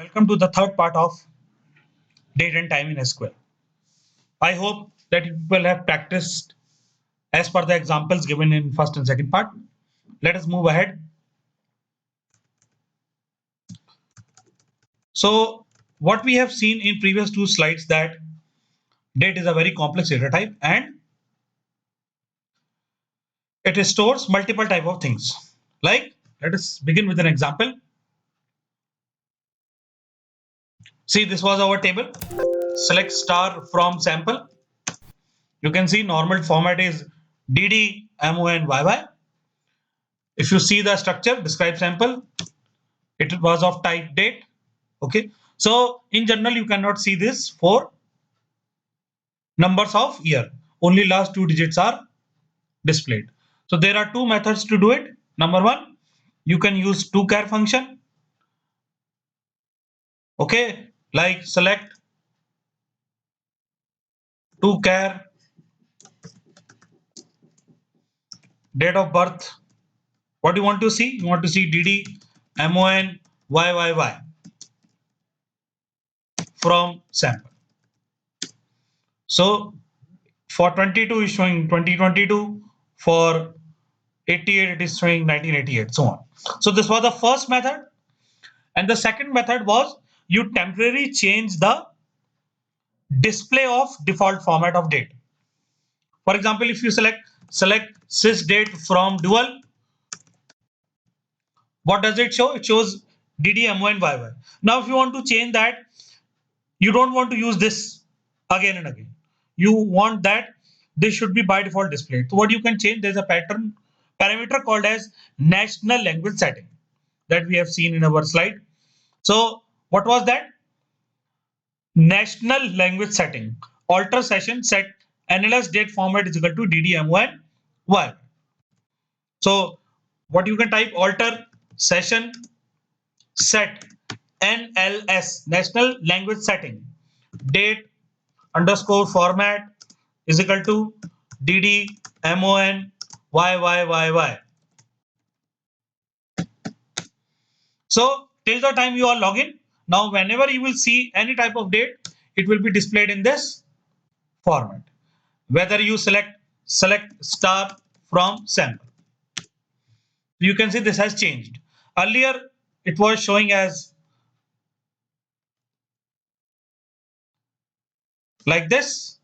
Welcome to the third part of date and time in SQL. I hope that you people have practiced as per the examples given in first and second part. Let us move ahead. So what we have seen in previous two slides that date is a very complex data type and it stores multiple type of things. Like, let us begin with an example. See, this was our table. Select star from sample. You can see normal format is DD, MON, YY. If you see the structure, describe sample, it was of type date. Okay, so in general you cannot see this for numbers of year, only last two digits are displayed. So there are two methods to do it. Number one, you can use toChar function. Okay, like select toChar date of birth. What do you want to see? You want to see DD, MON, YYY from sample. So for 22 is showing 2022, for 88 it is showing 1988, so on. So this was the first method, and the second method was you temporarily change the display of default format of date. For example, if you select sys date from dual, what does it show? It shows DDMO and YY. Now if you want to change that, you don't want to use this again and again. You want that this should be by default displayed. So what you can change, there's a parameter called as national language setting that we have seen in our slide. So what was that? National language setting. Alter session set NLS date format is equal to DDMON Y. So what you can type, alter session set NLS, national language setting, date underscore format is equal to DDMON YYYY. So till the time you are login, now whenever you will see any type of date, it will be displayed in this format. Whether you select star from sample. You can see this has changed. Earlier it was showing as like this.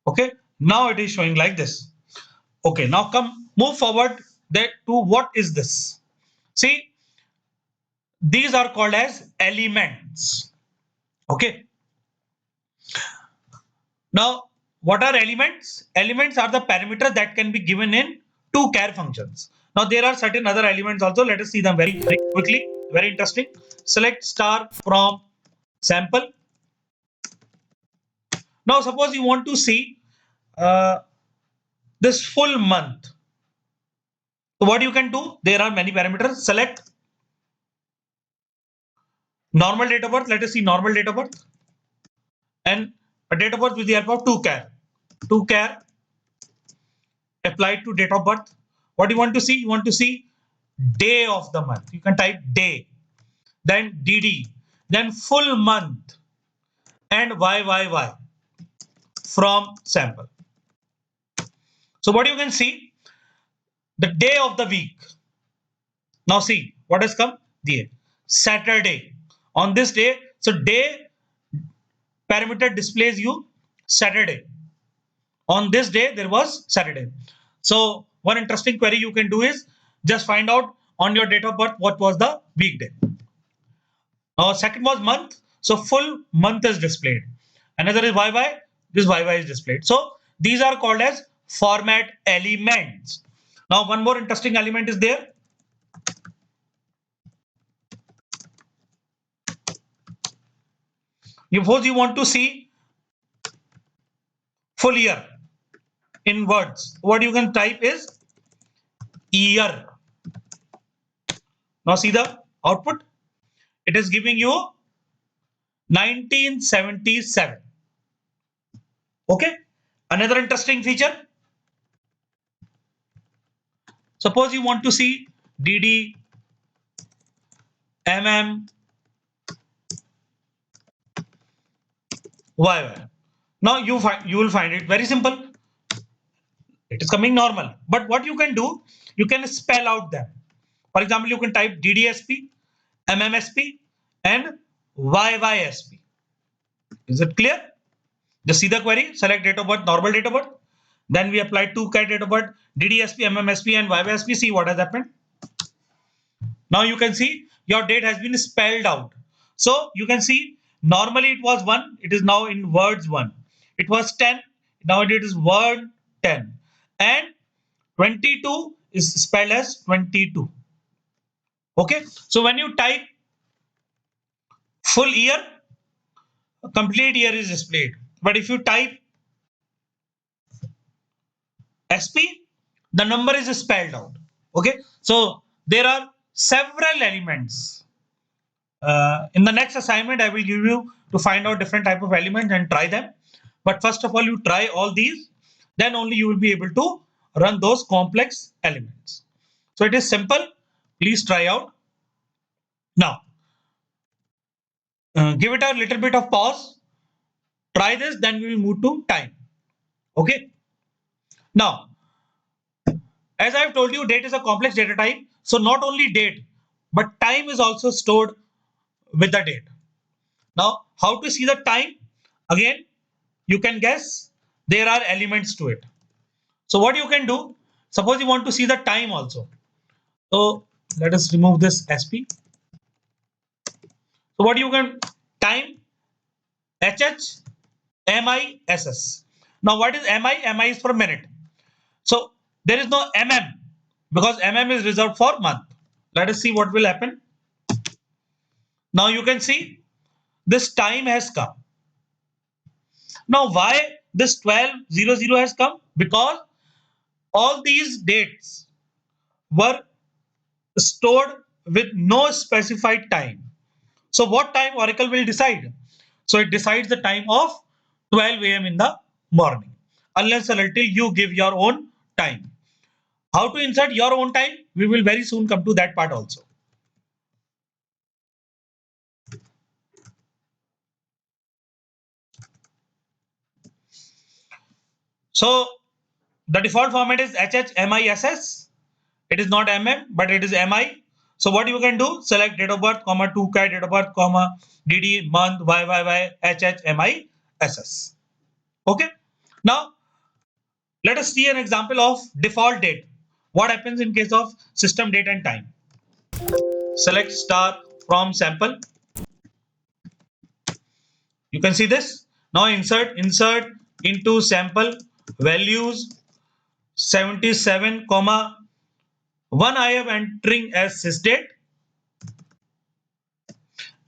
Okay, now it is showing like this. Okay, now move forward that to what is this? See, these are called as elements. Okay. Now, what are elements? Elements are the parameters that can be given in toChar functions. Now, there are certain other elements also. Let us see them very quickly. Very interesting. Select star from sample. Now, suppose you want to see this full month. So, what you can do? There are many parameters. Select normal date of birth. Let us see normal date of birth. And a date of birth with the help of toChar. toChar applied to date of birth. What do you want to see? You want to see day of the month. You can type day, then DD, then full month, and YYY from sample. So what you can see, the day of the week. Now see what has come? The Saturday. On this day, so day parameter displays you Saturday. On this day there was Saturday. So one interesting query you can do is just find out on your date of birth what was the weekday. Now second was month, so full month is displayed. Another is YY, this YY is displayed. So these are called as format elements. Now one more interesting element is there. Suppose you want to see full year in words. What you can type is year. Now see the output. It is giving you 1977. Okay. Another interesting feature. Suppose you want to see DD, MM, YY. Now you will find it very simple. It is coming normal. But what you can do, you can spell out them. For example, you can type DDSP, MMSP, and YYSP. Is it clear? Just see the query, select date of birth, normal date of birth. Then we apply 2CAT date of birth, DDSP, MMSP, and YYSP. See what has happened. Now you can see your date has been spelled out. So you can see normally it was 1, it is now in words 1. It was 10, now it is word 10. And 22 is spelled as 22. Okay, so when you type full year, complete year is displayed. But if you type SP, the number is spelled out. Okay, so there are several elements. In the next assignment, I will give you to find out different type of elements and try them. But first of all, you try all these, then only you will be able to run those complex elements. So it is simple. Please try out. Now, give it a little bit of pause. Try this, then we will move to time. Okay. Now, as I've told you, date is a complex data type. So not only date, but time is also stored with the date. Now, how to see the time? Again, you can guess there are elements to it. So what you can do, suppose you want to see the time also. So let us remove this SP. So what you can time HH MISS. Now what is MI? MI is for minute. So there is no MM because MM is reserved for month. Let us see what will happen. Now you can see this time has come. Now why this 1200 has come? Because all these dates were stored with no specified time. So what time Oracle will decide? So it decides the time of 12 a.m. in the morning, unless and until you give your own time. How to insert your own time? We will very soon come to that part also. So the default format is HHMISS. It is not MM, but it is MI. So what you can do? Select date of birth, comma 2CAT date of birth, comma DD month YYY HHMISS. Okay. Now let us see an example of default date. What happens in case of system date and time? Select star from sample. You can see this. Now insert into sample values 77, 1 I am entering as sysdate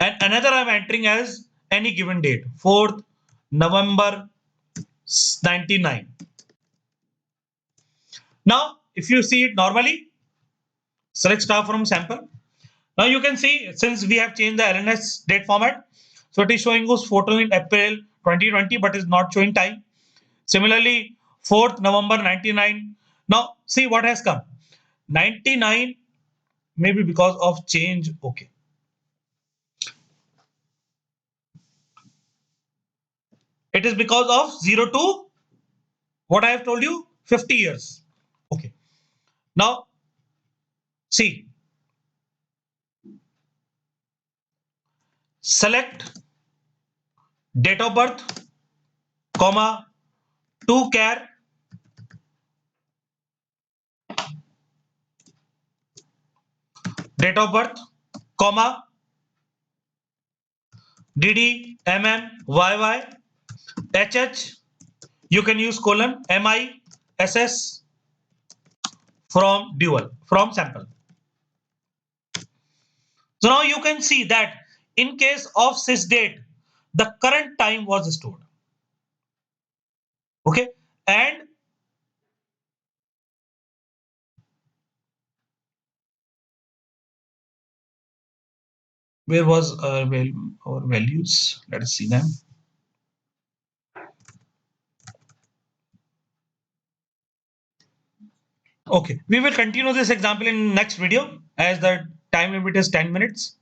and another I am entering as any given date, 4th November 99. Now if you see it normally, select star from sample. Now you can see since we have changed the LNS date format, so it is showing us photo in April 2020 but is not showing time. Similarly, 4th November 99. Now see what has come. 99 maybe because of change. Okay. It is because of 0 to what I have told you 50 years. Okay. Now see, select date of birth, comma 2CAR date of birth, comma DD MM YY HH. You can use colon MISS from dual from sample. So now you can see that in case of sysdate, the current time was stored. Okay, and where was our values? Let us see them. Okay, we will continue this example in next video as the time limit is 10 minutes.